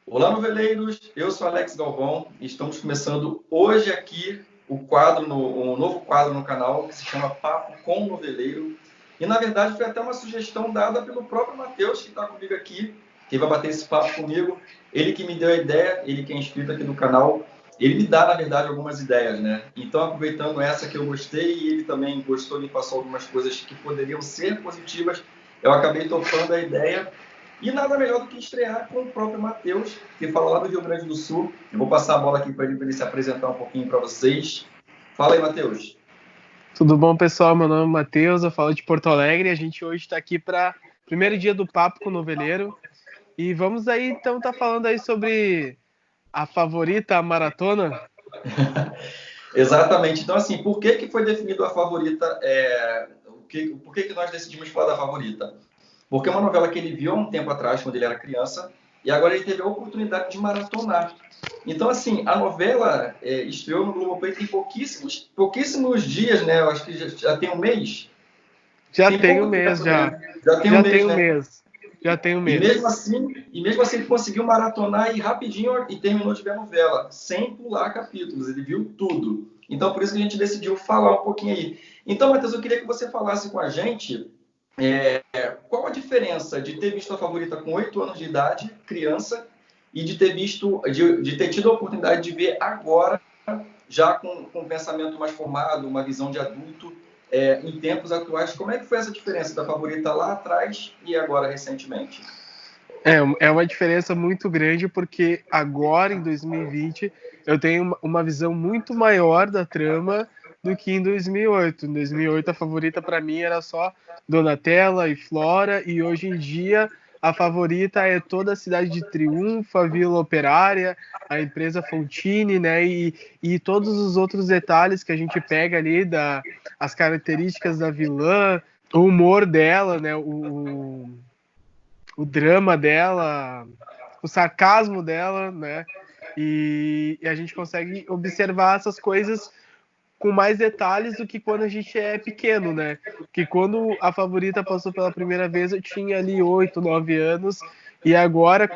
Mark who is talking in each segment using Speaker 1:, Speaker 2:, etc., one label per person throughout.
Speaker 1: Olá, noveleiros! Eu sou Alex Galvão e estamos começando hoje aqui um novo quadro no canal que se chama Papo com o Noveleiro. E na verdade foi até uma sugestão dada pelo próprio Matheus, que está comigo aqui, que vai bater esse papo comigo. Ele que me deu a ideia, ele que é inscrito aqui no canal, ele me dá, na verdade, algumas ideias, né? Então, aproveitando essa que eu gostei e ele também gostou, me passou algumas coisas que poderiam ser positivas, eu acabei topando a ideia e nada melhor do que estrear com o próprio Matheus, que fala lá do Rio Grande do Sul. Eu vou passar a bola aqui para ele se apresentar um pouquinho para vocês. Fala aí, Matheus.
Speaker 2: Tudo bom, pessoal? Meu nome é Matheus, eu falo de Porto Alegre. A gente hoje está aqui para o primeiro dia do Papo com o Noveleiro. E vamos aí, então, tá falando aí sobre a favorita, a maratona.
Speaker 1: Exatamente. Então, assim, por que foi definido a favorita? Por que nós decidimos falar da favorita? Porque é uma novela que ele viu há um tempo atrás, quando ele era criança, e agora ele teve a oportunidade de maratonar. Então, assim, a novela estreou no Globoplay tem pouquíssimos dias, né? Eu acho que já tem um mês.
Speaker 2: Já
Speaker 1: Tem
Speaker 2: tem um
Speaker 1: pouco
Speaker 2: mês,
Speaker 1: tempo,
Speaker 2: já.
Speaker 1: né? Já tem um
Speaker 2: Já
Speaker 1: mês,
Speaker 2: tem um
Speaker 1: né?
Speaker 2: mês. Já tem um
Speaker 1: E
Speaker 2: mês.
Speaker 1: mesmo assim ele conseguiu maratonar e rapidinho e terminou de ver a novela, sem pular capítulos, ele viu tudo. Então por isso que a gente decidiu falar um pouquinho aí. Então, Matheus, eu queria que você falasse com a gente qual a diferença de ter visto a favorita com 8 anos de idade, criança, e de ter tido a oportunidade de ver agora, já com um pensamento mais formado, uma visão de adulto, em tempos atuais. Como é que foi essa diferença da favorita lá atrás e agora recentemente?
Speaker 2: É uma diferença muito grande, porque agora, em 2020, eu tenho uma visão muito maior da trama do que em 2008. Em 2008, a favorita para mim era só Donatella e Flora, e hoje em dia a favorita é toda a cidade de Triunfo, a Vila Operária, a empresa Fontini, né? E todos os outros detalhes que a gente pega ali, as características da vilã, o humor dela, né? O drama dela, o sarcasmo dela, né? E a gente consegue observar essas coisas com mais detalhes do que quando a gente é pequeno, né? Que quando a favorita passou pela primeira vez, eu tinha ali 8, 9 anos, e agora,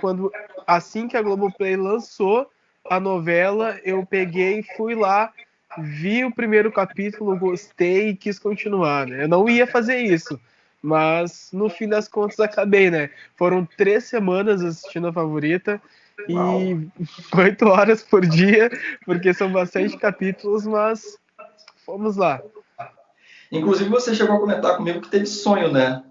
Speaker 2: assim que a Globoplay lançou a novela, eu peguei e fui lá, vi o primeiro capítulo, gostei e quis continuar, né? Eu não ia fazer isso, mas no fim das contas acabei, né? Foram 3 semanas assistindo a favorita
Speaker 1: Uau!
Speaker 2: e 8 horas por dia, porque são bastante capítulos, mas vamos lá.
Speaker 1: Inclusive, você chegou a comentar comigo que teve sonho, né?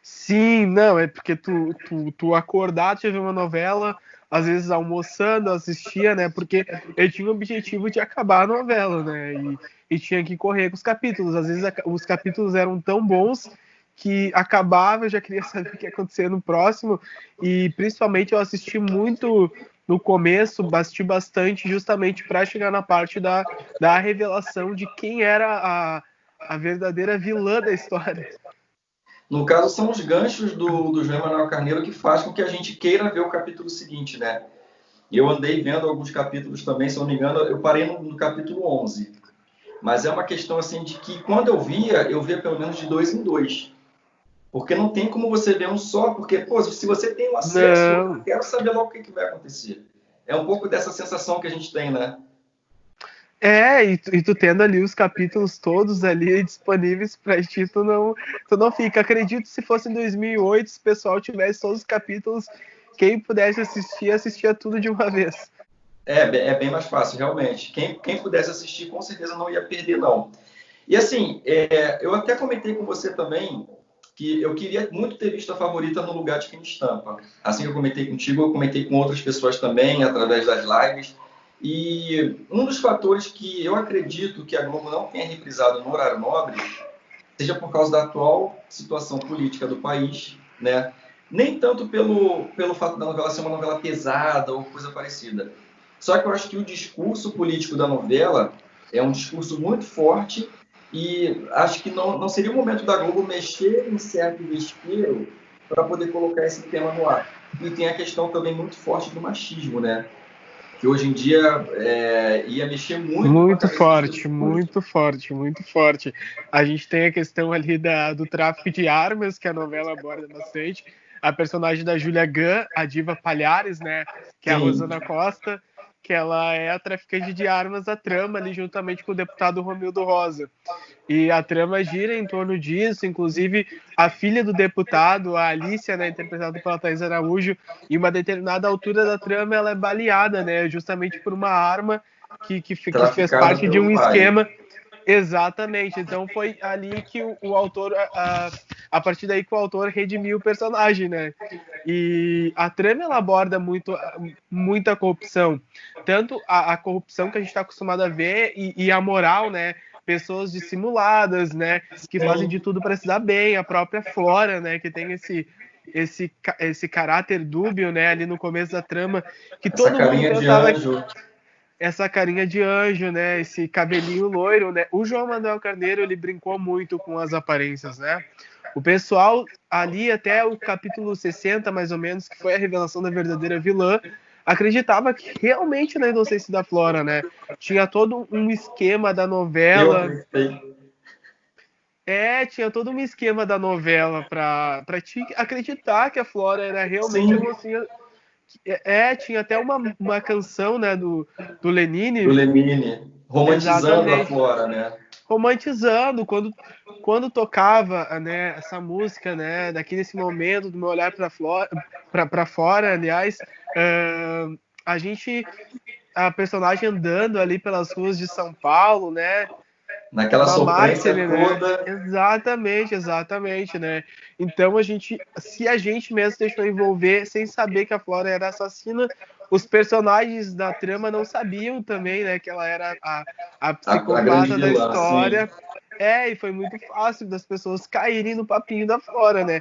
Speaker 2: Sim, não, é porque tu acordar, tu ver uma novela, às vezes almoçando, assistia, né? Porque eu tinha o objetivo de acabar a novela, né? E tinha que correr com os capítulos. Às vezes os capítulos eram tão bons que acabava, eu já queria saber o que ia acontecer no próximo. E principalmente eu assisti muito no começo, assisti bastante justamente para chegar na parte da revelação de quem era a verdadeira vilã da história.
Speaker 1: No caso, são os ganchos do João Manuel Carneiro que faz com que a gente queira ver o capítulo seguinte, né? Eu andei vendo alguns capítulos também, se eu não me engano, eu parei no capítulo 11. Mas é uma questão assim de que quando eu via pelo menos de dois em dois. Porque não tem como você ver um só, porque, pô, se você tem o acesso, eu
Speaker 2: Não.
Speaker 1: quero saber logo o que vai acontecer. É um pouco dessa sensação que a gente tem, né?
Speaker 2: E tu tendo ali os capítulos todos ali disponíveis pra ti, tu não fica. Acredito se fosse em 2008, se o pessoal tivesse todos os capítulos, quem pudesse assistir, assistia tudo de uma vez.
Speaker 1: É bem mais fácil, realmente. Quem pudesse assistir, com certeza não ia perder, não. E assim, eu até comentei com você também que eu queria muito ter visto a favorita no lugar de quem estampa. Assim que eu comentei contigo, eu comentei com outras pessoas também, através das lives. E um dos fatores que eu acredito que a Globo não tenha reprisado no horário nobre, seja por causa da atual situação política do país, né? Nem tanto pelo fato da novela ser uma novela pesada ou coisa parecida. Só que eu acho que o discurso político da novela é um discurso muito forte e acho que não seria o momento da Globo mexer em certo vespeiro para poder colocar esse tema no ar. E tem a questão também muito forte do machismo, né? Que hoje em dia ia mexer muito com a
Speaker 2: Muito
Speaker 1: cabeça das
Speaker 2: forte,
Speaker 1: pessoas.
Speaker 2: muito forte, muito forte. A gente tem a questão ali do tráfico de armas, que a novela aborda bastante. a personagem da Júlia Gunn, a diva Palhares, né? Que é a
Speaker 1: Sim.
Speaker 2: Rosana Costa, que ela é a traficante de armas da trama ali juntamente com o deputado Romildo Rosa. E a trama gira em torno disso, inclusive a filha do deputado, a Alicia, né, interpretada pela Thaís Araújo, em uma determinada altura da trama ela é baleada, né, justamente por uma arma que fez
Speaker 1: Traficada
Speaker 2: parte de
Speaker 1: pelo
Speaker 2: um
Speaker 1: pai.
Speaker 2: esquema. Exatamente, então foi ali que o autor, a partir daí que o autor redimiu o personagem, né? E a trama ela aborda muita corrupção, tanto a corrupção que a gente está acostumado a ver e a moral, né? Pessoas dissimuladas, né? Que fazem de tudo para se dar bem, a própria Flora, né? Que tem esse caráter dúbio, né? Ali no começo da trama, que
Speaker 1: Essa
Speaker 2: todo mundo
Speaker 1: carinha de
Speaker 2: pensava
Speaker 1: anjo.
Speaker 2: essa carinha de anjo, né? Esse cabelinho loiro, né? O João Manuel Carneiro, ele brincou muito com as aparências, né? O pessoal ali até o capítulo 60, mais ou menos, que foi a revelação da verdadeira vilã, acreditava que realmente na inocência da Flora, né? Tinha todo um esquema da
Speaker 1: Eu
Speaker 2: novela.
Speaker 1: acreditei.
Speaker 2: Tinha todo um esquema da novela pra te acreditar que a Flora era realmente a
Speaker 1: Sim,
Speaker 2: mocinha. Tinha até uma canção, né, do
Speaker 1: do
Speaker 2: Lenine.
Speaker 1: Lemine, romantizando a
Speaker 2: Exatamente.
Speaker 1: Flora, né?
Speaker 2: Romantizando quando tocava, né, essa música, né, daqui nesse momento do meu olhar para fora, aliás, a gente a personagem andando ali pelas ruas de São Paulo, né,
Speaker 1: Naquela
Speaker 2: uma
Speaker 1: sofrência
Speaker 2: mártir, né?
Speaker 1: toda.
Speaker 2: Exatamente, né? Então se a gente mesmo deixou envolver sem saber que a Flora era assassina, os personagens da trama não sabiam também, né, que ela era a
Speaker 1: A grande
Speaker 2: psicopata da
Speaker 1: vilã, sim.
Speaker 2: história. E foi muito fácil das pessoas caírem no papinho da Flora, né?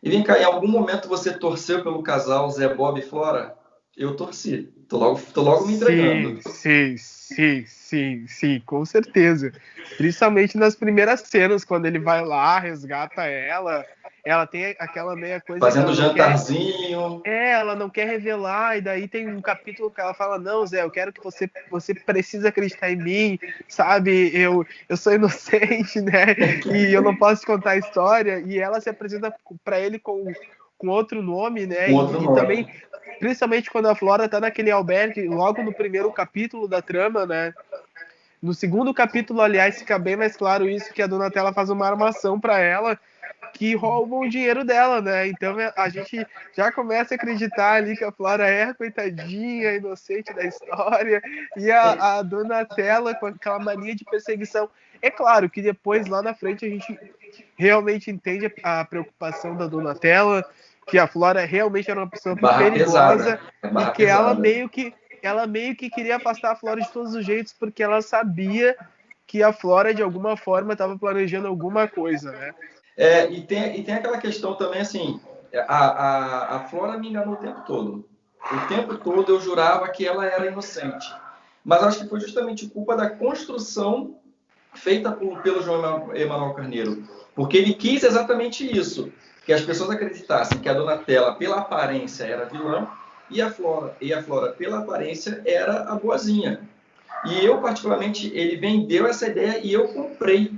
Speaker 1: E vem cá, em algum momento você torceu pelo casal Zé Bob e Flora? Eu torci. Tô logo me entregando.
Speaker 2: Sim, com certeza. Principalmente nas primeiras cenas, quando ele vai lá, resgata ela. Ela tem aquela meia coisa que
Speaker 1: Fazendo
Speaker 2: ela não quer.
Speaker 1: jantarzinho.
Speaker 2: Ela não quer revelar, e daí tem um capítulo que ela fala: Não, Zé, eu quero que você precisa acreditar em mim, sabe? Eu sou inocente, né? E eu não posso te contar a história. E ela se apresenta para ele com outro nome, né?
Speaker 1: Com outro
Speaker 2: E também,
Speaker 1: nome.
Speaker 2: principalmente quando a Flora tá naquele albergue, logo no primeiro capítulo da trama, né? No segundo capítulo, aliás, fica bem mais claro isso, que a Donatella faz uma armação para ela que roubam o dinheiro dela, né? Então a gente já começa a acreditar ali que a Flora é a coitadinha, inocente da história, e a Donatella com aquela mania de perseguição. É claro que depois, lá na frente, a gente realmente entende a preocupação da Donatella, que a Flora realmente era uma pessoa
Speaker 1: Barra
Speaker 2: perigosa
Speaker 1: pesada.
Speaker 2: e
Speaker 1: Barra
Speaker 2: que
Speaker 1: pesada.
Speaker 2: ela meio que queria afastar a Flora de todos os jeitos, porque ela sabia que a Flora, de alguma forma, estava planejando alguma coisa, né?
Speaker 1: E tem aquela questão também, assim, a Flora me enganou o tempo todo. O tempo todo eu jurava que ela era inocente. Mas acho que foi justamente culpa da construção feita pelo João Emanuel Carneiro. Porque ele quis exatamente isso, que as pessoas acreditassem que a Donatella, pela aparência, era vilã, e a Flora, pela aparência, era a boazinha. E eu, particularmente, ele vendeu essa ideia e eu comprei.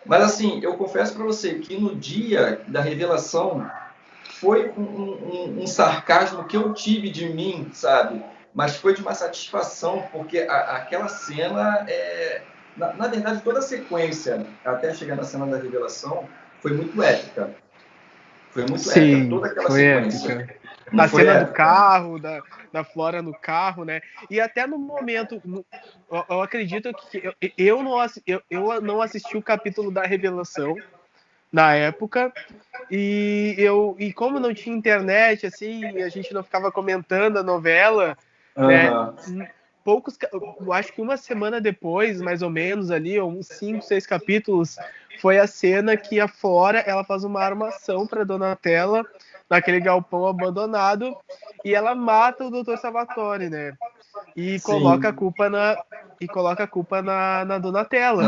Speaker 1: Mas, assim, eu confesso para você que no dia da revelação foi um sarcasmo que eu tive de mim, sabe? Mas foi de uma satisfação, porque aquela cena, na verdade, toda a sequência, até chegar na cena da revelação, foi muito épica. Foi muito épica,
Speaker 2: Sim,
Speaker 1: toda aquela
Speaker 2: foi
Speaker 1: sequência.
Speaker 2: épica.
Speaker 1: Não
Speaker 2: A
Speaker 1: foi
Speaker 2: cena do
Speaker 1: épica?
Speaker 2: carro, da Flora no carro, né? E até no momento, eu acredito que eu não assisti o capítulo da revelação na época, e como não tinha internet, assim, a gente não ficava comentando a novela, né?
Speaker 1: Aham.
Speaker 2: Eu acho que uma semana depois, mais ou menos ali, ou uns 5, 6 capítulos, foi a cena que a Flora ela faz uma armação para Donatella naquele galpão abandonado e ela mata o Dr. Salvatore, né? E coloca a
Speaker 1: Sim,
Speaker 2: culpa na
Speaker 1: na
Speaker 2: Donatella. E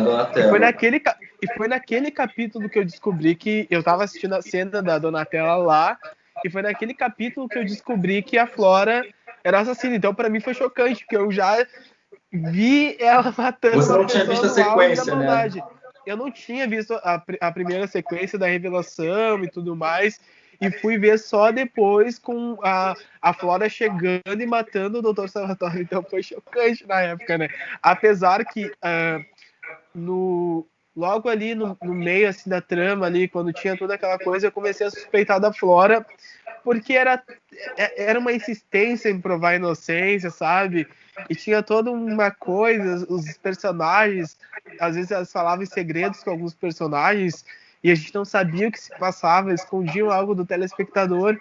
Speaker 2: foi
Speaker 1: Donatella.
Speaker 2: naquele capítulo que eu descobri que eu estava assistindo a cena da Donatella lá, e foi naquele capítulo que eu descobri que a Flora era assassina. Então, para mim foi chocante, porque eu já vi ela matando
Speaker 1: Você
Speaker 2: uma
Speaker 1: não tinha visto
Speaker 2: pessoa
Speaker 1: a
Speaker 2: no auge da
Speaker 1: sequência, né?
Speaker 2: maldade. Eu não tinha visto a primeira sequência da revelação e tudo mais. e fui ver só depois com a Flora chegando e matando o Dr. Salvatore. Então foi chocante na época, né? Apesar que logo ali no meio assim, da trama, ali, quando tinha toda aquela coisa, eu comecei a suspeitar da Flora, porque era uma insistência em provar a inocência, sabe? E tinha toda uma coisa, os personagens, às vezes elas falavam em segredos com alguns personagens, e a gente não sabia o que se passava, escondiam algo do telespectador,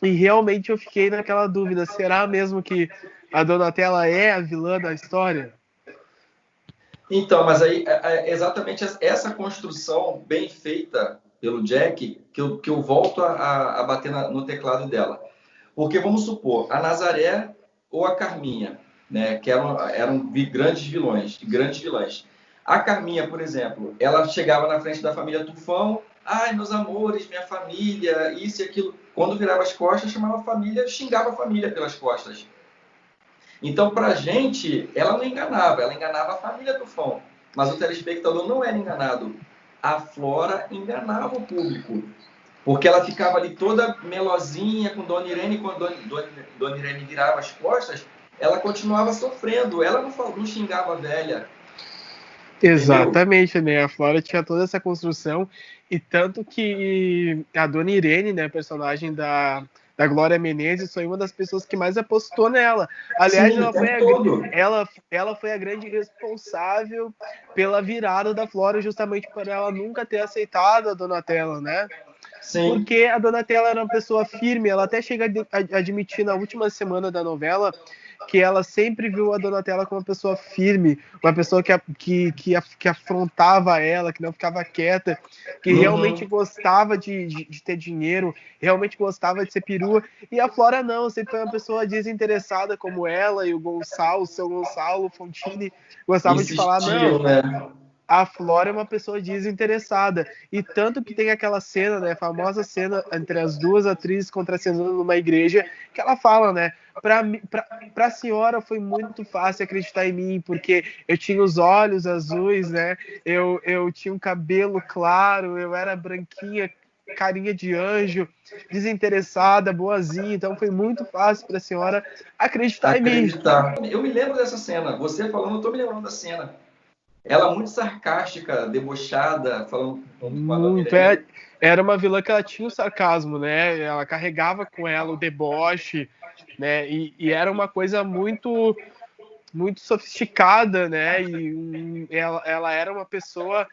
Speaker 2: e realmente eu fiquei naquela dúvida, será mesmo que a Donatella é a vilã da história?
Speaker 1: Então, mas aí exatamente essa construção bem feita pelo Jack que eu volto a bater no teclado dela. Porque vamos supor, a Nazaré ou a Carminha, né, que eram grandes vilãs. A Carminha, por exemplo, ela chegava na frente da família Tufão, ai, meus amores, minha família, isso e aquilo. Quando virava as costas, chamava a família, xingava a família pelas costas. Então, para a gente, ela não enganava, ela enganava a família Tufão. Mas o telespectador não era enganado. A Flora enganava o público. Porque ela ficava ali toda melosinha com Dona Irene, e quando Dona Irene virava as costas, ela continuava sofrendo. Ela não xingava a velha.
Speaker 2: Exatamente, né? A Flora tinha toda essa construção, e tanto que a Dona Irene, né, personagem da Glória Menezes, foi uma das pessoas que mais apostou nela. Aliás,
Speaker 1: Sim,
Speaker 2: ela foi a grande responsável pela virada da Flora, justamente por ela nunca ter aceitado a Donatella, né?
Speaker 1: Sim.
Speaker 2: Porque a Donatella era uma pessoa firme, ela até chega a admitir na última semana da novela que ela sempre viu a Donatella como uma pessoa firme, uma pessoa que afrontava ela, que não ficava quieta, que realmente gostava de ter dinheiro, realmente gostava de ser perua. E a Flora não, sempre foi uma pessoa desinteressada como ela, e o seu Gonçalo Fontini gostavam de falar, não,
Speaker 1: né?
Speaker 2: a Flora é uma pessoa desinteressada. E tanto que tem aquela cena, né, a famosa cena entre as duas atrizes contracenando numa igreja, que ela fala, né, pra senhora foi muito fácil acreditar em mim, porque eu tinha os olhos azuis, né, eu tinha um cabelo claro, eu era branquinha, carinha de anjo, desinteressada, boazinha, então foi muito fácil para a senhora acreditar em mim.
Speaker 1: Eu me lembro dessa cena, você falando, eu tô me lembrando da cena. Ela muito sarcástica, debochada, falando com a Dona
Speaker 2: Muito.
Speaker 1: Irene.
Speaker 2: Era uma vilã que ela tinha o sarcasmo, né? Ela carregava com ela o deboche, né? E era uma coisa muito, muito sofisticada, né? E ela era uma pessoa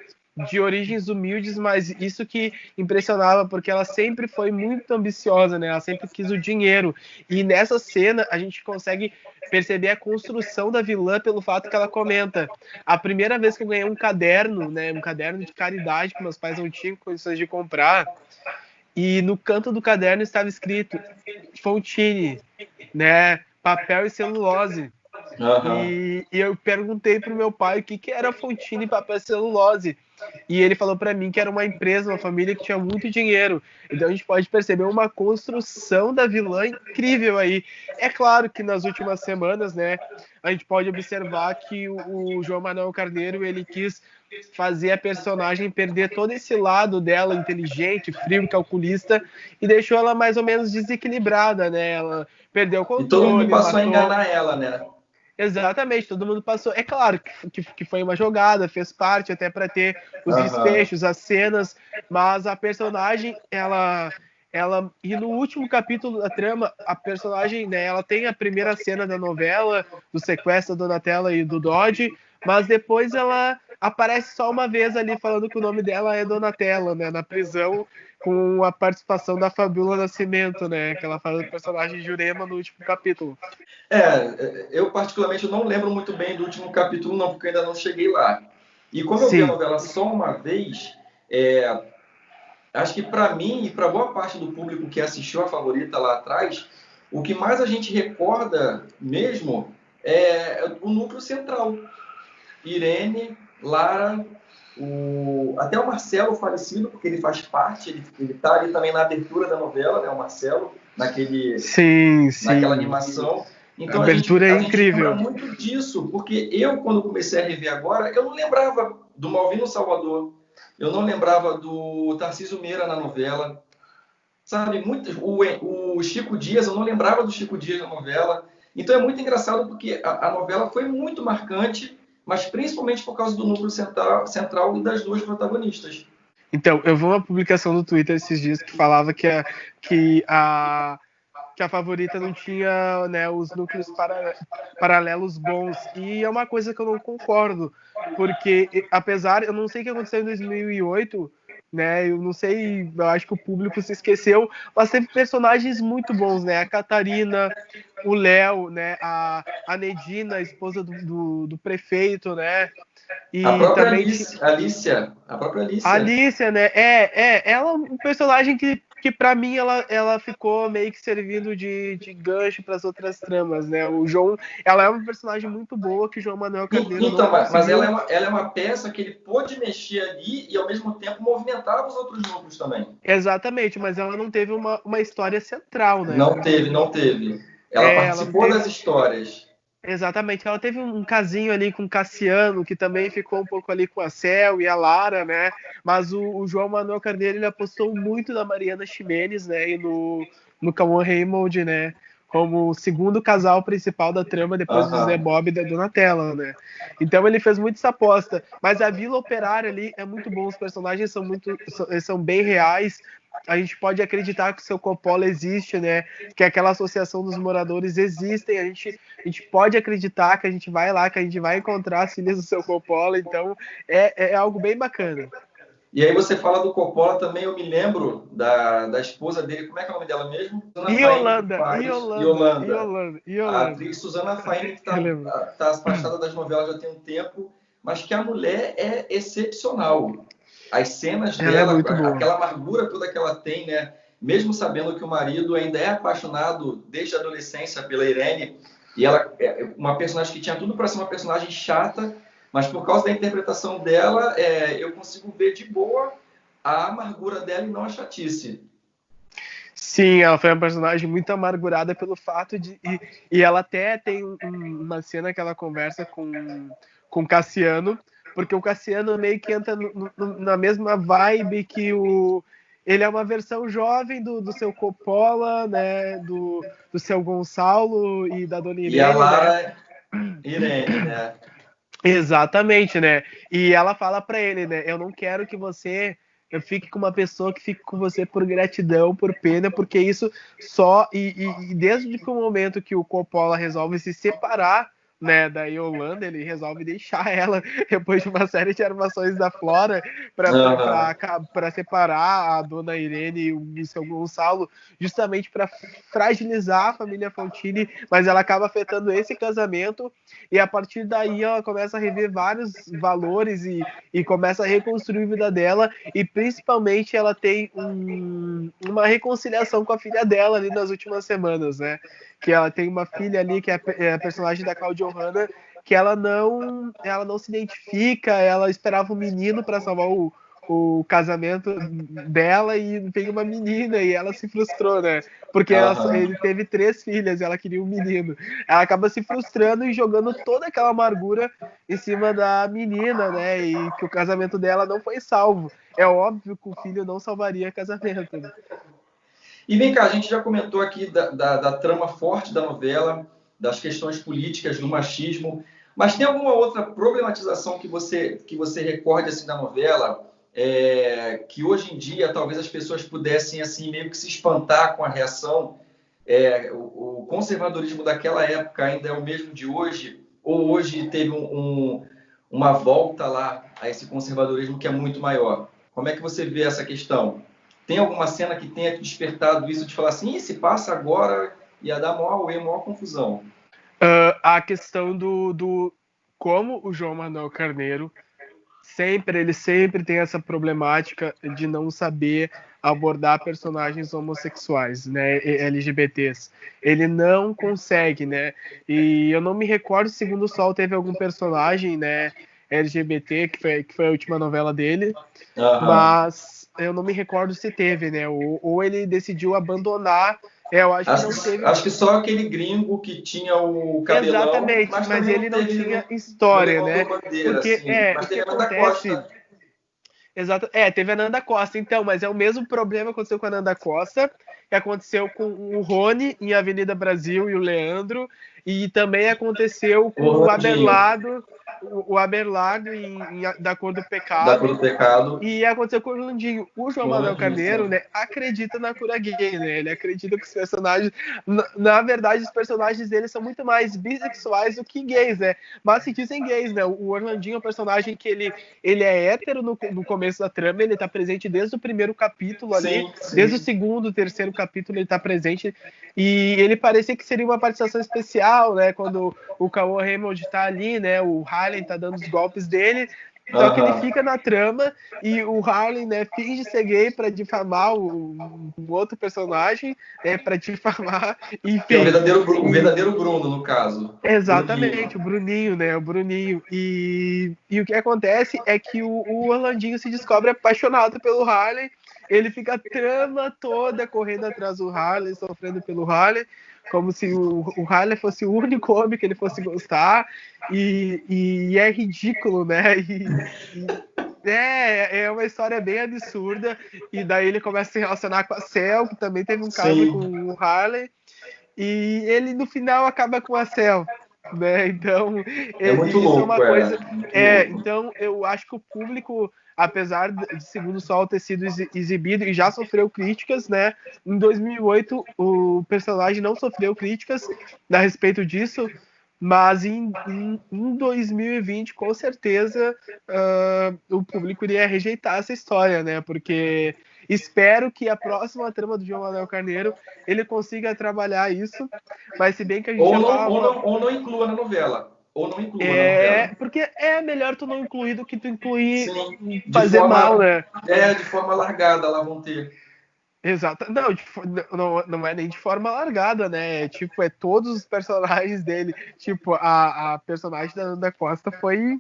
Speaker 2: de origens humildes, mas isso que impressionava, porque ela sempre foi muito ambiciosa, né? Ela sempre quis o dinheiro. E nessa cena a gente consegue perceber a construção da vilã pelo fato que ela comenta: a primeira vez que eu ganhei um caderno, né? Um caderno de caridade que meus pais não tinham condições de comprar, e no canto do caderno estava escrito Fontini, né? Papel e celulose. E eu perguntei pro meu pai o que era Fontini Papel e Celulose. E ele falou para mim que era uma empresa, uma família que tinha muito dinheiro. Então a gente pode perceber uma construção da vilã incrível aí. É claro que nas últimas semanas, né, a gente pode observar que o João Manuel Carneiro, ele quis fazer a personagem perder todo esse lado dela, inteligente, frio, calculista, e deixou ela mais ou menos desequilibrada, né? Ela perdeu o
Speaker 1: E todo mundo
Speaker 2: controle,
Speaker 1: passou a
Speaker 2: matou.
Speaker 1: enganar ela, né?
Speaker 2: Exatamente, todo mundo passou. É claro que foi uma jogada, fez parte até para ter os desfechos, as cenas, mas a personagem, e no último capítulo da trama, a personagem, né, ela tem a primeira cena da novela, do sequestro da Donatella e do Dodge, mas depois ela aparece só uma vez ali falando que o nome dela é Donatella, né, na prisão, com a participação da Fabiola Nascimento, né, que ela faz o personagem Jurema no último capítulo.
Speaker 1: Eu particularmente não lembro muito bem do último capítulo, não, porque eu ainda não cheguei lá. E como eu vi a
Speaker 2: Sim.
Speaker 1: novela só uma vez, acho que para mim e para boa parte do público que assistiu a Favorita lá atrás, o que mais a gente recorda mesmo é o núcleo central. Irene, Lara, até o Marcelo falecido, porque ele faz parte, ele está ali também na abertura da novela, né, o Marcelo, naquela animação. Então
Speaker 2: a abertura
Speaker 1: a
Speaker 2: é
Speaker 1: gente
Speaker 2: incrível.
Speaker 1: lembra muito disso, porque eu, quando comecei a rever agora, eu não lembrava do Malvino Salvador, eu não lembrava do Tarcísio Meira na novela, sabe? O Chico Dias, eu não lembrava do Chico Dias na novela. Então é muito engraçado porque a novela foi muito marcante, mas principalmente por causa do núcleo central e das duas protagonistas.
Speaker 2: Então, eu vi uma publicação no Twitter esses dias que falava que a, que a favorita não tinha, né, os núcleos paralelos bons. E é uma coisa que eu não concordo, porque apesar, eu não sei o que aconteceu em 2008, né, eu não sei, eu acho que o público se esqueceu, mas teve personagens muito bons, né, a Catarina, o Léo, né, a Nedina, a esposa do prefeito, né,
Speaker 1: A
Speaker 2: e
Speaker 1: própria
Speaker 2: também
Speaker 1: Alicia, a própria
Speaker 2: a
Speaker 1: Alicia.
Speaker 2: Alicia, né? Ela é um personagem que para mim ela ficou meio que servindo de gancho para as outras tramas, né? O João, ela é uma personagem muito boa que o João Manuel Carneiro não
Speaker 1: Então, mas
Speaker 2: conseguiu.
Speaker 1: ela é uma peça que ele pôde mexer ali e ao mesmo tempo movimentava os outros núcleos também.
Speaker 2: Exatamente, mas ela não teve uma história central, né?
Speaker 1: Não teve, não teve. Ela
Speaker 2: Ela não
Speaker 1: participou
Speaker 2: teve.
Speaker 1: das histórias.
Speaker 2: Exatamente, ela teve um casinho ali com o Cassiano, que também ficou um pouco ali com a Cel e a Lara, né? Mas o João Manuel Carneiro, ele apostou muito na Mariana Ximenes, né? E no Cauã Raymond, né? Como o segundo casal principal da trama, depois do Zé
Speaker 1: Aham.
Speaker 2: Bob e da Donatella, né? Então ele fez muito essa aposta. Mas a Vila Operária ali é muito bom, os personagens são bem reais. A gente pode acreditar que o seu Coppola existe, né? Que aquela associação dos moradores existem. A gente pode acreditar que a gente vai lá, que a gente vai encontrar as filhas do seu Coppola, então é algo bem bacana.
Speaker 1: E aí você fala do Coppola também, eu me lembro da esposa dele, como é que é o nome dela mesmo? Susana Faini, que
Speaker 2: Yolanda,
Speaker 1: faz
Speaker 2: Yolanda,
Speaker 1: Yolanda.
Speaker 2: Yolanda,
Speaker 1: A
Speaker 2: Yolanda.
Speaker 1: atriz Susana Faini, que
Speaker 2: Eu
Speaker 1: está
Speaker 2: lembro.
Speaker 1: tá afastada das novelas já tem um tempo, mas que a mulher é excepcional. As cenas
Speaker 2: Ela é
Speaker 1: dela,
Speaker 2: muito boa.
Speaker 1: aquela amargura toda que ela tem, né? Mesmo sabendo que o marido ainda é apaixonado desde a adolescência pela Irene, e ela é uma personagem que tinha tudo para ser uma personagem chata, mas por causa da interpretação dela, eu consigo ver de boa a amargura dela e não a chatice.
Speaker 2: Sim, ela foi uma personagem muito amargurada pelo fato de. E ela até tem uma cena que ela conversa com Cassiano, porque o Cassiano meio que entra na mesma vibe que o. Ele é uma versão jovem do seu Coppola, né? Do seu Gonçalo e da Dona
Speaker 1: E a
Speaker 2: Irene, né?
Speaker 1: Lara Irene, né?
Speaker 2: Exatamente, né? E ela fala para ele, né? Eu não quero que você eu fique com uma pessoa que fique com você por gratidão, por pena, porque isso só e desde o momento que o Coppola resolve se separar, né, da Yolanda, ele resolve deixar ela depois de uma série de armações da Flora
Speaker 1: Uhum.
Speaker 2: para separar a dona Irene e o seu Gonçalo, justamente para fragilizar a família Fantini, mas ela acaba afetando esse casamento e a partir daí ela começa a rever vários valores e começa a reconstruir a vida dela e principalmente ela tem uma reconciliação com a filha dela ali nas últimas semanas, né? Que ela tem uma filha ali que é a personagem da Claudia Hanna, que ela não se identifica, ela esperava um menino para salvar o casamento dela e veio uma menina e ela se frustrou, né? Porque ele
Speaker 1: Uhum.
Speaker 2: teve 3 filhas e ela queria um menino. Ela acaba se frustrando e jogando toda aquela amargura em cima da menina, né? E que o casamento dela não foi salvo. É óbvio que o filho não salvaria casamento. Né?
Speaker 1: E vem cá, a gente já comentou aqui da trama forte da novela, das questões políticas, do machismo, mas tem alguma outra problematização que você recorde assim da novela, que hoje em dia talvez as pessoas pudessem assim meio que se espantar com a reação? O conservadorismo daquela época ainda é o mesmo de hoje? Ou hoje teve uma volta lá a esse conservadorismo que é muito maior? Como é que você vê essa questão? Tem alguma cena que tenha despertado isso de falar assim, se passa agora, ia dar maior auê, maior confusão?
Speaker 2: A questão do como o João Manuel Carneiro ele sempre tem essa problemática de não saber abordar personagens homossexuais, né, LGBTs. Ele não consegue, né? E eu não me recordo se Segundo o Sol teve algum personagem, né, LGBT que foi a última novela dele,
Speaker 1: Aham.
Speaker 2: mas eu não me recordo se teve, né? Ou ele decidiu abandonar. Eu acho que não teve.
Speaker 1: Acho que só aquele gringo que tinha o cabelão,
Speaker 2: Exatamente,
Speaker 1: mas
Speaker 2: mas
Speaker 1: também não
Speaker 2: ele não
Speaker 1: teve,
Speaker 2: tinha
Speaker 1: não
Speaker 2: história,
Speaker 1: levantou
Speaker 2: né?
Speaker 1: bandeira,
Speaker 2: Porque
Speaker 1: assim. Mas
Speaker 2: o que
Speaker 1: teve a Amanda
Speaker 2: acontece
Speaker 1: Costa.
Speaker 2: Exato. Teve a Nanda Costa, então, mas é o mesmo problema que aconteceu com a Nanda Costa, que aconteceu com o Rony em Avenida Brasil e o Leandro, e também aconteceu com o Aberlardo, da Cor do
Speaker 1: Da Cor
Speaker 2: Pecado,
Speaker 1: do Pecado.
Speaker 2: e aconteceu com o Orlandinho. O João Manuel Carneiro, né, acredita na cura gay, né? Ele acredita que os personagens... Na verdade, os personagens dele são muito mais bissexuais do que gays, né? Mas se dizem gays, né? O Orlandinho é um personagem que ele é hétero no começo da trama, ele tá presente desde o primeiro capítulo ali,
Speaker 1: Sim.
Speaker 2: desde o segundo, terceiro capítulo ele tá presente, e ele parecia que seria uma participação especial, né? Quando o Cauã Raymond tá ali, né? O Harlem tá dando os golpes dele, só que ele fica na trama e o Harlem, né, finge ser gay para difamar um outro personagem, né, para difamar, enfim.
Speaker 1: Que é o verdadeiro Bruno, no caso.
Speaker 2: Exatamente, Bruninho. O Bruninho, né, o Bruninho. E o que acontece é que o Orlandinho se descobre apaixonado pelo Harlem, ele fica a trama toda correndo atrás do Harlem, sofrendo pelo Harlem, como se o Harley fosse o único homem que ele fosse gostar, e é ridículo, né? É uma história bem absurda, e daí ele começa a se relacionar com a Cel, que também teve um caso com o Harley, e ele no final acaba com a Cel, né? Então,
Speaker 1: é muito
Speaker 2: isso
Speaker 1: louco,
Speaker 2: é uma coisa.
Speaker 1: Louco.
Speaker 2: Então eu acho que o público, apesar de Segundo Sol ter sido exibido e já sofreu críticas, né? Em 2008 o personagem não sofreu críticas a respeito disso, mas em 2020 com certeza o público iria rejeitar essa história, né? Porque espero que a próxima trama do João Manuel Carneiro ele consiga trabalhar isso, mas se bem que a gente
Speaker 1: ou não inclua na novela. Ou não inclua na novela.
Speaker 2: Porque é melhor tu não incluir do que tu incluir.
Speaker 1: Sim,
Speaker 2: fazer mal, né?
Speaker 1: De forma largada lá vão ter.
Speaker 2: Exato. Não é nem de forma largada, né? É todos os personagens dele. Tipo, a personagem da Nanda Costa foi...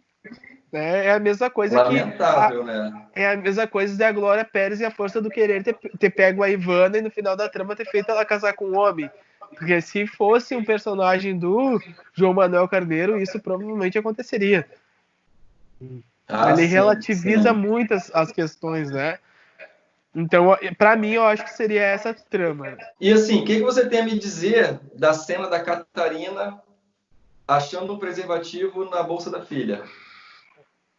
Speaker 2: Né? É a mesma coisa
Speaker 1: lamentável, né?
Speaker 2: É a mesma coisa da Glória Pérez e a força do querer ter pego a Ivana e no final da trama ter feito ela casar com um homem. Porque se fosse um personagem do João Manuel Carneiro, isso provavelmente aconteceria. Ele relativiza muito as questões, né? Então, para mim, eu acho que seria essa trama.
Speaker 1: E assim, o que você tem a me dizer da cena da Catarina achando um preservativo na bolsa da filha?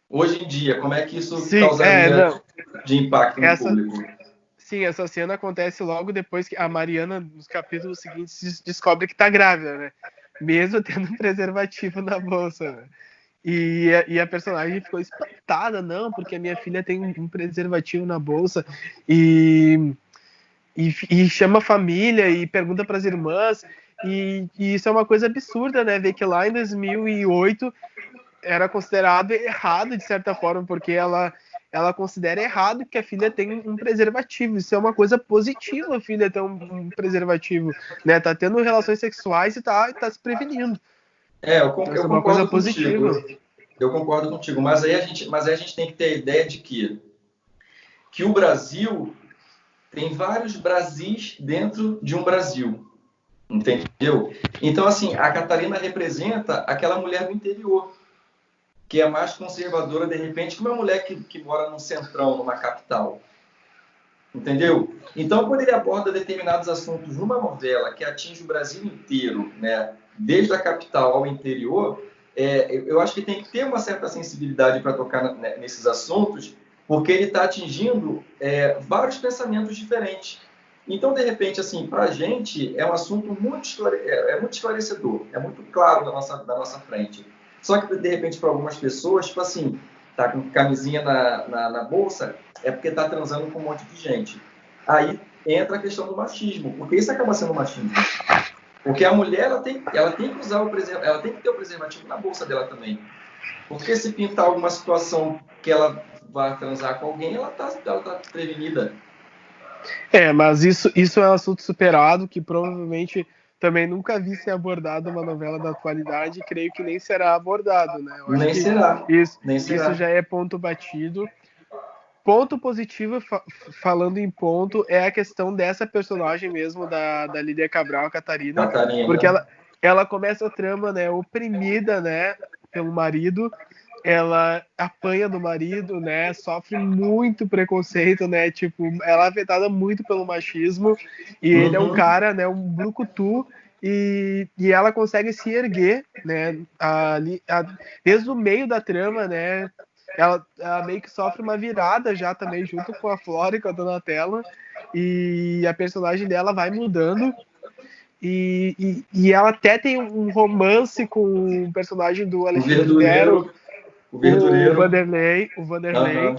Speaker 1: Hoje em dia, como é que isso causaria de impacto no público?
Speaker 2: Sim, essa cena acontece logo depois que a Mariana, nos capítulos seguintes, descobre que tá grávida, né? Mesmo tendo um preservativo na bolsa, né? E a personagem ficou espantada, não, porque a minha filha tem um preservativo na bolsa, e chama a família e pergunta para as irmãs, e isso é uma coisa absurda, né? Ver que lá em 2008 era considerado errado, de certa forma, porque ela considera errado que a filha tem um preservativo. Isso é uma coisa positiva, a filha ter um preservativo, né? Tá tendo relações sexuais e tá se prevenindo.
Speaker 1: Eu concordo contigo. Eu concordo contigo, mas aí a gente tem que ter a ideia de que o Brasil tem vários Brasis dentro de um Brasil, entendeu? Então, assim, a Catarina representa aquela mulher do interior, que é mais conservadora, de repente, que uma mulher que mora num centrão, numa capital, entendeu? Então, quando ele aborda determinados assuntos numa novela que atinge o Brasil inteiro, né, desde a capital ao interior, eu acho que tem que ter uma certa sensibilidade para tocar nesses assuntos, porque ele está atingindo vários pensamentos diferentes. Então, de repente, assim, para a gente é um assunto muito esclarecedor, é muito claro da nossa frente. Só que, de repente, para algumas pessoas, tipo assim, tá com camisinha na bolsa, é porque tá transando com um monte de gente. Aí entra a questão do machismo, porque isso acaba sendo machismo. Porque a mulher, ela tem que usar ela tem que ter o preservativo na bolsa dela também. Porque se pintar alguma situação que ela vai transar com alguém, ela tá prevenida.
Speaker 2: Mas isso é um assunto superado, que provavelmente também nunca vi ser abordado uma novela da atualidade, e creio que nem será abordado, né? Eu acho isso já é ponto batido. Ponto positivo, falando em ponto, é a questão dessa personagem mesmo, da Lídia Cabral, a Catarina. Porque ela começa a trama, né, oprimida, né, pelo marido, ela apanha do marido, né? Sofre muito preconceito, né? Tipo, ela é afetada muito pelo machismo e ele é um
Speaker 1: Uhum.
Speaker 2: cara, né? Um brucutu e ela consegue se erguer, né? Desde o meio da trama, né? Ela meio que sofre uma virada já também junto com a Flora e com a Donatella e a personagem dela vai mudando e ela até tem um romance com o personagem do
Speaker 1: O
Speaker 2: Alexandre Nero,
Speaker 1: verdureiro, o verdureiro.
Speaker 2: O Vanderlei.
Speaker 1: Aham.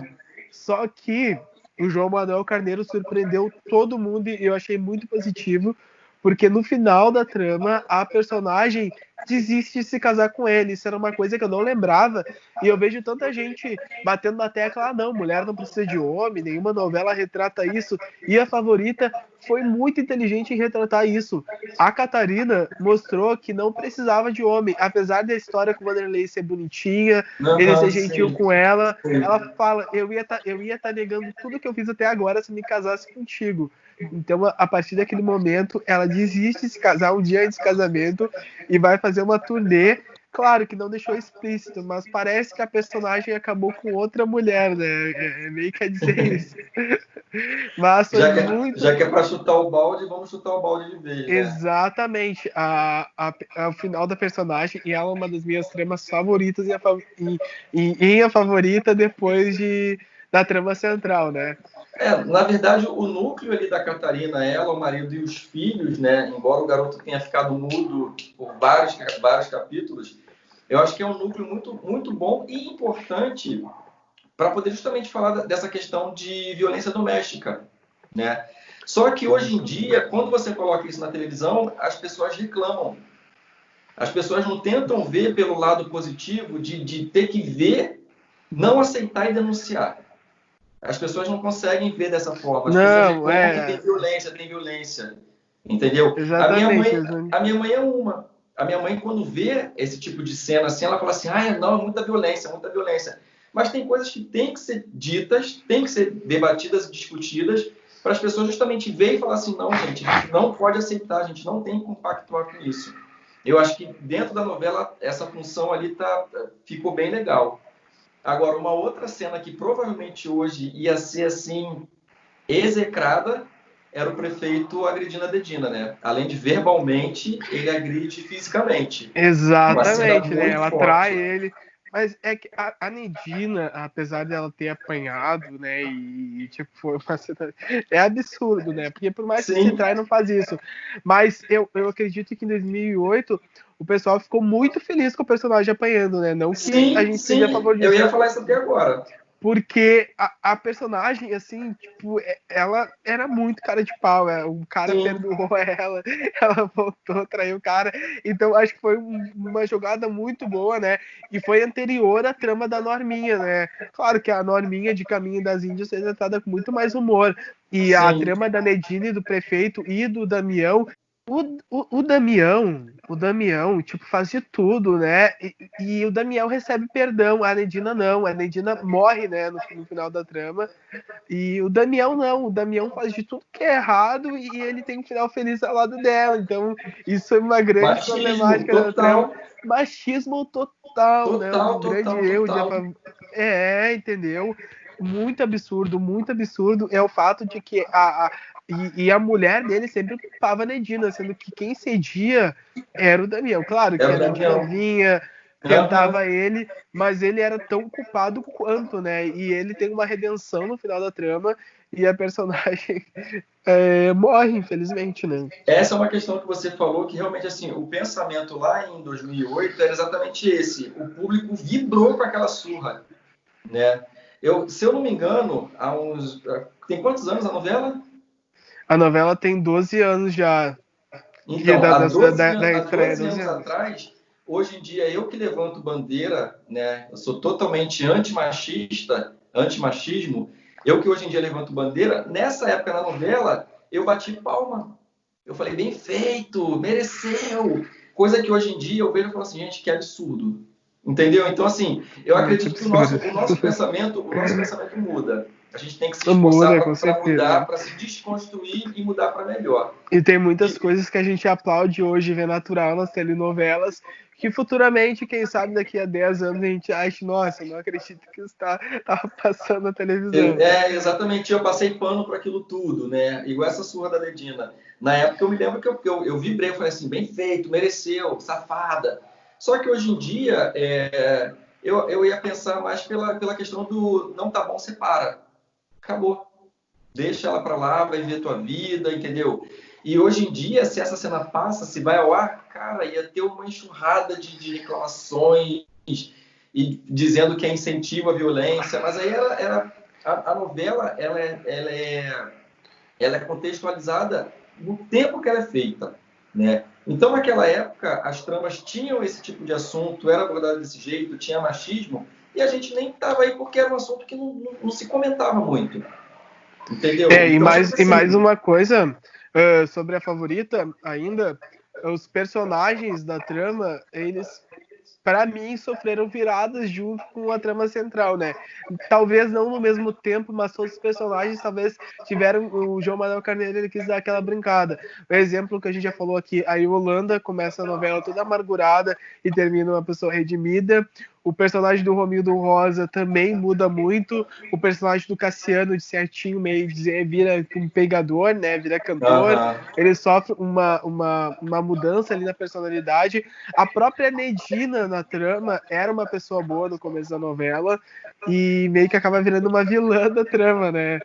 Speaker 2: Só que o João Manuel Carneiro surpreendeu todo mundo e eu achei muito positivo, porque no final da trama a personagem desiste de se casar com ele. Isso era uma coisa que eu não lembrava e eu vejo tanta gente batendo na tecla, não, mulher não precisa de homem, nenhuma novela retrata isso. E a Favorita foi muito inteligente em retratar isso. A Catarina mostrou que não precisava de homem, apesar da história com o Vanderlei ser bonitinha, ele
Speaker 1: Aham,
Speaker 2: ser gentil
Speaker 1: sim.
Speaker 2: com ela. Ela
Speaker 1: Sim.
Speaker 2: fala, eu ia tá negando tudo que eu fiz até agora se me casasse contigo. Então, a partir daquele momento, ela desiste de se casar um dia antes do casamento e vai fazer uma turnê. Claro que não deixou explícito, mas parece que a personagem acabou com outra mulher, né? É meio que a dizer isso. Mas foi muito.
Speaker 1: Já que é para chutar o balde, vamos chutar o balde de vez, né?
Speaker 2: Exatamente. O final da personagem, e ela é uma das minhas tramas favoritas e a favorita depois da trama central, né?
Speaker 1: Na verdade, o núcleo ali da Catarina, ela, o marido e os filhos, né? Embora o garoto tenha ficado mudo por vários capítulos, eu acho que é um núcleo muito, muito bom e importante para poder justamente falar dessa questão de violência doméstica, né? Só que hoje em dia, quando você coloca isso na televisão, as pessoas reclamam. As pessoas não tentam ver pelo lado positivo de ter que ver, não aceitar e denunciar. As pessoas não conseguem ver dessa forma. As pessoas
Speaker 2: Não,
Speaker 1: reclamam que tem violência. Entendeu?
Speaker 2: exatamente.
Speaker 1: A minha mãe é uma. A minha mãe, quando vê esse tipo de cena assim, ela fala assim: ah, não, é muita violência, muita violência. Mas tem coisas que têm que ser ditas, têm que ser debatidas e discutidas, para as pessoas justamente ver e falar assim: não, gente, a gente não pode aceitar, a gente não tem que compactuar com isso. Eu acho que dentro da novela, essa função ali ficou bem legal. Agora, uma outra cena que provavelmente hoje ia ser assim, execrada, era o prefeito agredindo a Dedina, né? Além de verbalmente, ele agride fisicamente. É uma cena
Speaker 2: Exatamente, né?
Speaker 1: muito
Speaker 2: Ela trai
Speaker 1: forte.
Speaker 2: ele. Mas é que a Nedina, apesar dela ter apanhado, né? Tipo, foi uma cena... É absurdo, né? Porque por mais que se
Speaker 1: Sim,
Speaker 2: trai, não faz isso. Mas eu acredito que em 2008 o pessoal ficou muito feliz com o personagem apanhando, né? Não que a
Speaker 1: sim,
Speaker 2: gente seja a
Speaker 1: sim.
Speaker 2: favor
Speaker 1: Eu
Speaker 2: disso.
Speaker 1: ia falar isso até agora.
Speaker 2: Porque a personagem, assim, tipo, ela era muito cara de pau. O cara
Speaker 1: Sim,
Speaker 2: perdoou ela voltou, traiu o cara. Então, acho que foi uma jogada muito boa, né? E foi anterior à trama da Norminha, né? Claro que a Norminha de Caminho das Índias foi tratada com muito mais humor. E a
Speaker 1: sim.
Speaker 2: trama da Nedine, do prefeito e do Damião. O Damião, tipo, faz de tudo, né? E o Damião recebe perdão, a Nedina não. A Nedina morre, né, no final da trama. E o Damião não. O Damião faz de tudo que é errado e ele tem um final feliz ao lado dela. Então, isso é uma grande
Speaker 1: Machismo
Speaker 2: problemática da trama.
Speaker 1: total.
Speaker 2: Machismo total, né?
Speaker 1: Total,
Speaker 2: Um grande
Speaker 1: total,
Speaker 2: erro de...
Speaker 1: total.
Speaker 2: Entendeu? Muito absurdo, muito absurdo é o fato de que a mulher dele sempre culpava a Nedina, sendo que quem cedia era o Damião. Claro que
Speaker 1: Era
Speaker 2: a
Speaker 1: o
Speaker 2: Nedina
Speaker 1: Damião.
Speaker 2: vinha,
Speaker 1: Aham.
Speaker 2: tentava ele, mas ele era tão culpado quanto, né? E ele tem uma redenção no final da trama e a personagem morre, infelizmente, né?
Speaker 1: Essa é uma questão que você falou que realmente assim, o pensamento lá em 2008 era exatamente esse. O público vibrou com aquela surra, né? Se eu não me engano, tem quantos anos a novela?
Speaker 2: A novela tem 12 anos já,
Speaker 1: Então,
Speaker 2: da
Speaker 1: há
Speaker 2: estreia,
Speaker 1: 12
Speaker 2: 12
Speaker 1: anos
Speaker 2: anos.
Speaker 1: atrás, hoje em dia eu que levanto bandeira, né? Eu sou totalmente antimachista, antimachismo. Eu que hoje em dia levanto bandeira, nessa época na novela, eu bati palma. Eu falei, bem feito, mereceu. Coisa que hoje em dia eu vejo e falo assim, gente, que absurdo. Entendeu? Então, assim, eu
Speaker 2: Muito
Speaker 1: acredito que
Speaker 2: absurdo.
Speaker 1: o nosso pensamento muda. A gente tem que se esforçar
Speaker 2: com
Speaker 1: para
Speaker 2: certeza.
Speaker 1: mudar, para se desconstruir e mudar para melhor.
Speaker 2: E tem muitas coisas que a gente aplaude hoje, vê natural nas telenovelas, que futuramente, quem sabe daqui a 10 anos, a gente acha, nossa, não acredito que isso tá passando na televisão.
Speaker 1: Exatamente, eu passei pano para aquilo tudo, né? Igual essa surra da Ledina. Na época eu me lembro que eu vibrei, eu falei assim, bem feito, mereceu, safada. Só que hoje em dia, eu ia pensar mais pela questão do não tá bom, separa. Acabou. Deixa ela para lá, vai ver tua vida, entendeu? E hoje em dia, se essa cena passa, se vai ao ar, cara, ia ter uma enxurrada de reclamações e dizendo que é incentivo à violência, mas aí a novela ela é contextualizada no tempo que ela é feita, né? Então, naquela época, as tramas tinham esse tipo de assunto, era abordado desse jeito, tinha machismo, e a gente nem estava aí porque era um assunto que não se comentava muito. Entendeu?
Speaker 2: E
Speaker 1: Então, tipo assim,
Speaker 2: mais uma coisa sobre a favorita ainda, os personagens da trama, eles, para mim, sofreram viradas junto com a trama central, né? Talvez não no mesmo tempo, mas todos os personagens talvez tiveram. O João Manuel Carneiro, ele quis dar aquela brincada. O exemplo que a gente já falou aqui, a Yolanda começa a novela toda amargurada e termina uma pessoa redimida. O personagem do Romildo Rosa também muda muito. O personagem do Cassiano, de certinho, meio vira um pegador, né? Vira cantor. Ele sofre uma mudança ali na personalidade. A própria Nedina na trama era uma pessoa boa no começo da novela e meio que acaba virando uma vilã da trama, né?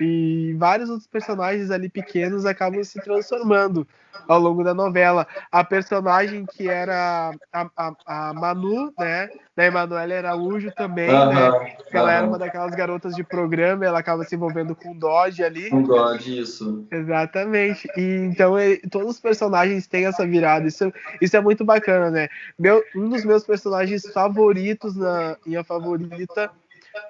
Speaker 2: E vários outros personagens ali pequenos acabam se transformando ao longo da novela. A personagem que era a Manu, né? Da Emanuele Araújo também, né? Ela era uma daquelas garotas de programa, ela acaba se envolvendo com o Dodge ali.
Speaker 1: Com Dodge, isso.
Speaker 2: Exatamente. E então todos os personagens têm essa virada. Isso é muito bacana, né? Um dos meus personagens favoritos em A Favorita,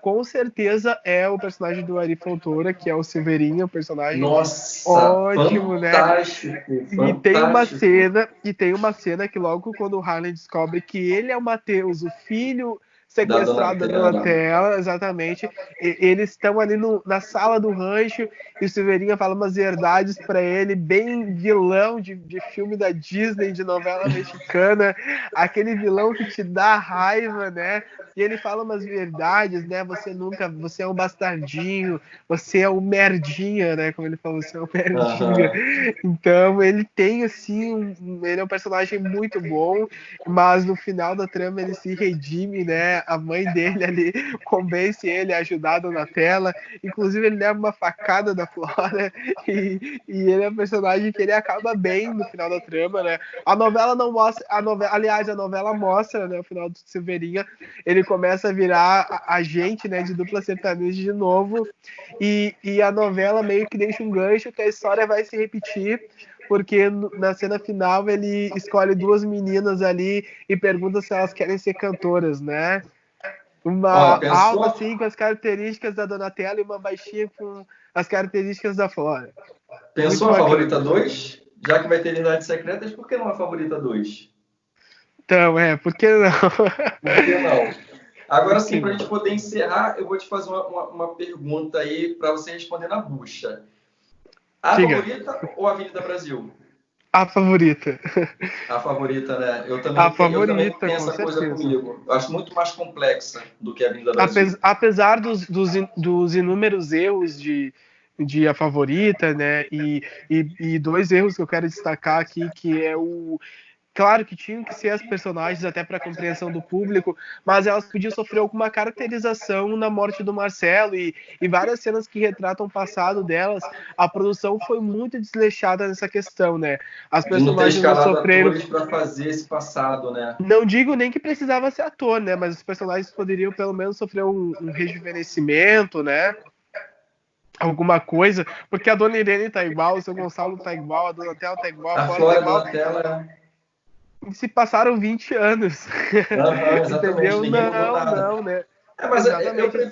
Speaker 2: com certeza, é o personagem do Ari Fontoura, que é o Silveirinho, um personagem ótimo,
Speaker 1: fantástico,
Speaker 2: né?
Speaker 1: Fantástico.
Speaker 2: E tem uma cena que logo quando o Harlan descobre que ele é o Matheus, o filho sequestrado da Donatella, exatamente. Eles estão ali na sala do rancho e o Silveirinha fala umas verdades para ele, bem vilão de filme da Disney, de novela mexicana, aquele vilão que te dá raiva, né? E ele fala umas verdades, né? Você é um bastardinho, você é um merdinha, né? Como ele falou, você é um merdinha. Então ele tem assim, ele é um personagem muito bom, mas no final da trama ele se redime, né? A mãe dele ali convence ele a ajudar a Donatella, inclusive ele leva uma facada da Flora e ele é um personagem que ele acaba bem no final da trama, né? A novela não mostra, aliás, a novela mostra, né, o final do Silveirinha, ele começa a virar agente, né, de dupla sertaneja de novo, e a novela meio que deixa um gancho que a história vai se repetir, porque na cena final ele escolhe duas meninas ali e pergunta se elas querem ser cantoras, né? Uma alta, assim, com as características da Donatella e uma baixinha com as características da Flora.
Speaker 1: Pensou a Favorita 2? Já que vai ter Identidades Secretas, por que não a Favorita 2?
Speaker 2: Então, por que não?
Speaker 1: Por que não? Agora sim, para a gente poder encerrar, eu vou te fazer uma pergunta aí para você responder na bucha. A Favorita ou a Avenida Brasil?
Speaker 2: A Favorita.
Speaker 1: A Favorita, né? Eu também tenho essa coisa comigo. Eu acho muito mais complexa do que a Avenida Brasil.
Speaker 2: Apesar dos inúmeros erros de A Favorita, né? E dois erros que eu quero destacar aqui, que é Claro que tinham que ser as personagens até para a compreensão do público, mas elas podiam sofrer alguma caracterização na morte do Marcelo e várias cenas que retratam o passado delas. A produção foi muito desleixada nessa questão, né? As personagens não sofreram
Speaker 1: atores para fazer esse passado, né?
Speaker 2: Não digo nem que precisava ser ator, né? Mas os personagens poderiam pelo menos sofrer um rejuvenescimento, né? Alguma coisa, porque a Dona Irene tá igual, o seu Gonçalo tá igual, a Donatella tá igual,
Speaker 1: a Flora tá igual. Donatella
Speaker 2: se passaram 20 anos.
Speaker 1: Entendeu?
Speaker 2: Não, né?
Speaker 1: Mas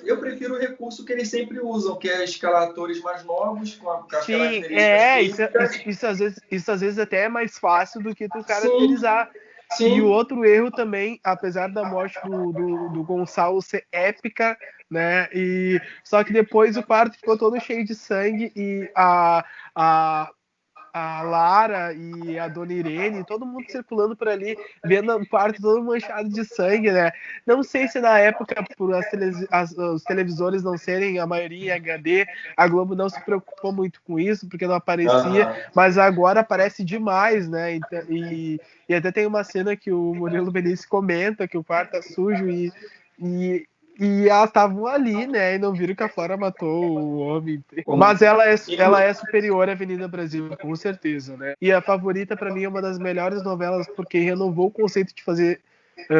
Speaker 1: eu prefiro o recurso que eles sempre usam, que é escalar atores mais novos, com as características físicas.
Speaker 2: Isso às vezes até é mais fácil do que tu caracterizar. E o
Speaker 1: Sim.
Speaker 2: outro erro também, apesar da morte do Gonçalo ser épica, né? E só que depois o quarto ficou todo cheio de sangue e a, a Lara e a Dona Irene, todo mundo circulando por ali, vendo o quarto todo manchado de sangue, né? Não sei se na época, por os televisores não serem a maioria em HD, a Globo não se preocupou muito com isso, porque não aparecia,
Speaker 1: Aham.
Speaker 2: mas agora aparece demais, né? E até tem uma cena que o Murilo Benício comenta que o quarto tá sujo e, e elas estavam ali, né? E não viram que a Flora matou o homem.
Speaker 1: Como-
Speaker 2: Mas ela
Speaker 1: Inclu-
Speaker 2: é superior à Avenida Brasil, com certeza, né? E a Favorita, para mim, é uma das melhores novelas, porque renovou o conceito de fazer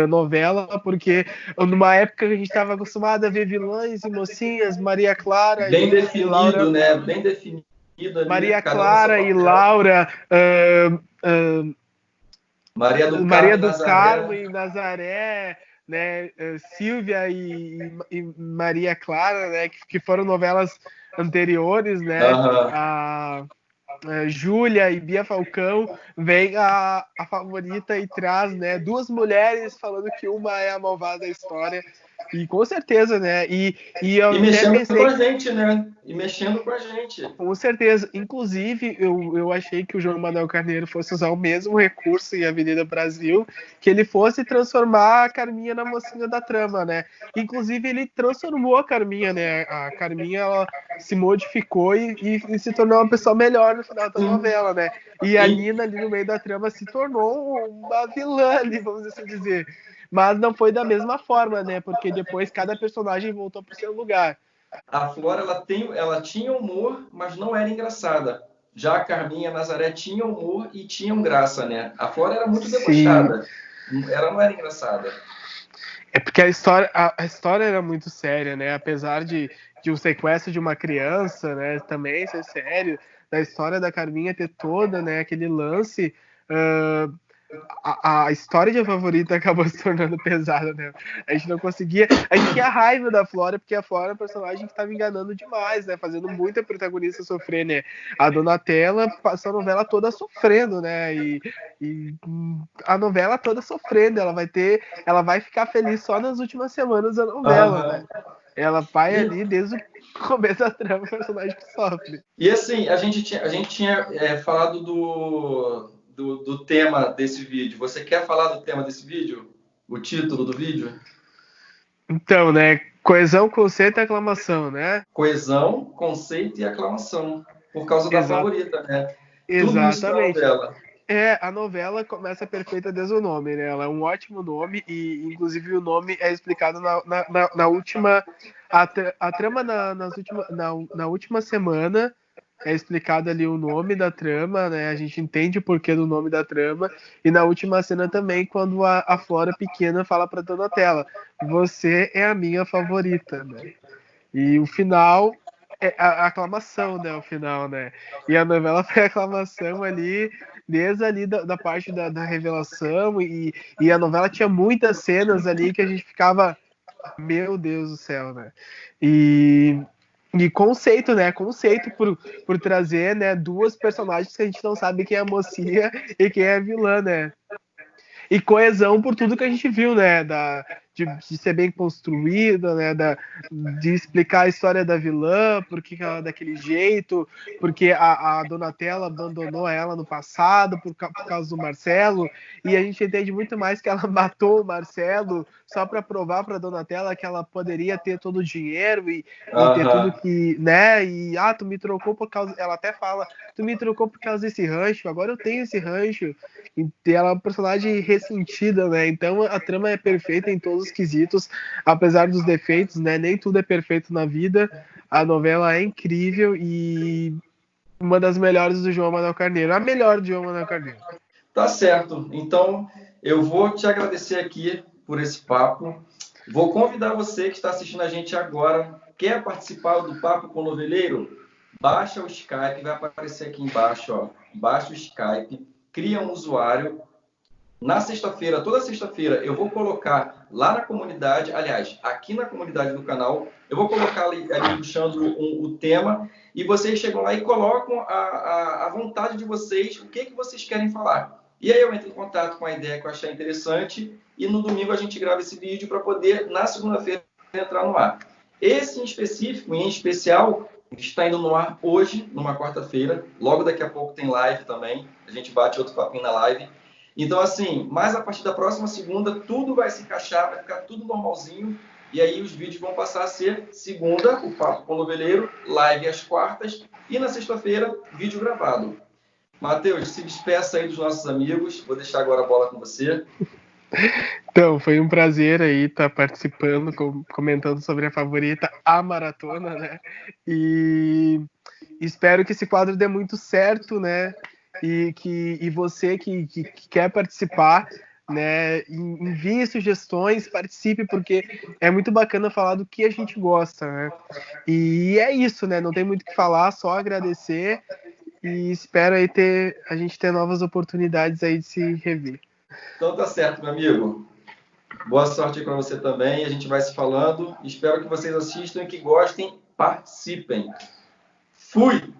Speaker 2: novela, porque numa época que a gente estava acostumado a ver vilãs e mocinhas,
Speaker 1: Bem
Speaker 2: E Laura.
Speaker 1: definido, né? Bem definido ali,
Speaker 2: Maria
Speaker 1: cada um no seu
Speaker 2: Clara e
Speaker 1: papel.
Speaker 2: Laura.
Speaker 1: Maria do
Speaker 2: Maria
Speaker 1: Carmo e
Speaker 2: do Carmo
Speaker 1: Nazaré.
Speaker 2: e Nazaré, né, Silvia e Maria Clara, né, que foram novelas anteriores, né,
Speaker 1: Aham.
Speaker 2: a Júlia e Bia Falcão, vem a Favorita e traz, né, duas mulheres falando que uma é a malvada da história, e com certeza, né, e eu
Speaker 1: E
Speaker 2: até
Speaker 1: mexendo com
Speaker 2: pensei.
Speaker 1: a gente, né? E mexendo com a gente.
Speaker 2: Com certeza. Inclusive, eu achei que o João Manuel Carneiro fosse usar o mesmo recurso em Avenida Brasil, que ele fosse transformar a Carminha na mocinha da trama, né? Inclusive, ele transformou a Carminha, né? A Carminha, ela se modificou e se tornou uma pessoa melhor no final da
Speaker 1: Sim.
Speaker 2: novela, né? E a
Speaker 1: E,
Speaker 2: Nina, ali no meio da trama, se tornou uma vilã, ali, vamos assim dizer. Mas não foi da mesma forma, né? Porque depois cada personagem voltou para o seu lugar.
Speaker 1: a Flora, ela tinha humor, mas não era engraçada. Já a Carminha e a Nazaré tinham humor e tinham graça, né? A Flora era muito
Speaker 2: Sim.
Speaker 1: debochada. Ela não era engraçada.
Speaker 2: É porque a história era muito séria, né? Apesar de um sequestro de uma criança, né? Também ser sério, da história da Carminha ter toda, né? Aquele lance. Uh, a história de A Favorita acabou se tornando pesada, né? A gente não conseguia. A gente tinha raiva da Flora, porque a Flora é um personagem que estava enganando demais, né? Fazendo muita protagonista sofrer, né? A Donatella passou a novela toda sofrendo, né? E a novela toda sofrendo. Ela vai ficar feliz só nas últimas semanas da novela, né?
Speaker 1: Aham.
Speaker 2: Ela vai
Speaker 1: E,
Speaker 2: ali desde o começo da trama, o personagem que sofre.
Speaker 1: e assim, a gente tinha falado do tema desse vídeo. Você quer falar do tema desse vídeo? O título do vídeo?
Speaker 2: Então, né? Coesão, conceito e aclamação, né?
Speaker 1: Coesão, conceito e aclamação. Por causa da
Speaker 2: Exato.
Speaker 1: favorita, né? Tudo isso na
Speaker 2: Exatamente.
Speaker 1: novela.
Speaker 2: A novela começa perfeita desde o nome, né? Ela é um ótimo nome e, inclusive, o nome é explicado na última... A trama na última semana é explicado ali o nome da trama, né? A gente entende o porquê do nome da trama. E na última cena também, quando a Flora pequena fala pra Donatella, você é a minha favorita, né? E o final é a aclamação, né? O final, né? E a novela foi a aclamação ali, desde ali da parte da revelação, e a novela tinha muitas cenas ali que a gente ficava, meu Deus do céu, né? E, e conceito, né? Conceito por trazer, né, duas personagens que a gente não sabe quem é a mocinha e quem é a vilã, né? E coesão por tudo que a gente viu, né? De ser bem construída, né? De explicar a história da vilã, por que ela é daquele jeito, porque a Donatella abandonou ela no passado por causa do Marcelo, e a gente entende muito mais que ela matou o Marcelo só para provar para Donatella que ela poderia ter todo o dinheiro e ter tudo
Speaker 1: Aham.
Speaker 2: que, né? E tu me trocou por causa, ela até fala, tu me trocou por causa desse rancho, agora eu tenho esse rancho. E ela é uma personagem ressentida, né? Então a trama é perfeita em todos os quesitos, apesar dos defeitos, né? Nem tudo é perfeito na vida. A novela é incrível e uma das melhores do João Manuel Carneiro. A melhor do João Manuel Carneiro.
Speaker 1: Tá certo. Então, eu vou te agradecer aqui por esse papo. Vou convidar você que está assistindo a gente agora. Quer participar do Papo com o Noveleiro? Baixa o Skype, vai aparecer aqui embaixo, ó. Baixa o Skype, cria um usuário. Na sexta-feira, toda sexta-feira, eu vou colocar lá na comunidade, aliás, aqui na comunidade do canal, eu vou colocar ali puxando o tema, e vocês chegam lá e colocam a vontade de vocês, o que vocês querem falar. E aí eu entro em contato com a ideia que eu achei interessante e no domingo a gente grava esse vídeo para poder, na segunda-feira, entrar no ar. Esse em específico, em especial, está indo no ar hoje, numa quarta-feira. Logo daqui a pouco tem live também. A gente bate outro papinho na live. Então, assim, mas a partir da próxima segunda, tudo vai se encaixar, vai ficar tudo normalzinho. E aí os vídeos vão passar a ser segunda, o Papo com o Noveleiro, live às quartas. E na sexta-feira, vídeo gravado. Matheus, se despeça aí dos nossos amigos. Vou deixar agora a bola com você.
Speaker 2: Então, foi um prazer aí estar participando, comentando sobre a favorita, a maratona, né? E espero que esse quadro dê muito certo, né? E você que quer participar, né? Envie sugestões, participe, porque é muito bacana falar do que a gente gosta, né? E é isso, né? Não tem muito o que falar, só agradecer e espero aí a gente ter novas oportunidades aí de se rever.
Speaker 1: Então tá certo, meu amigo. Boa sorte aí para você também. A gente vai se falando. Espero que vocês assistam e que gostem. Participem. Fui!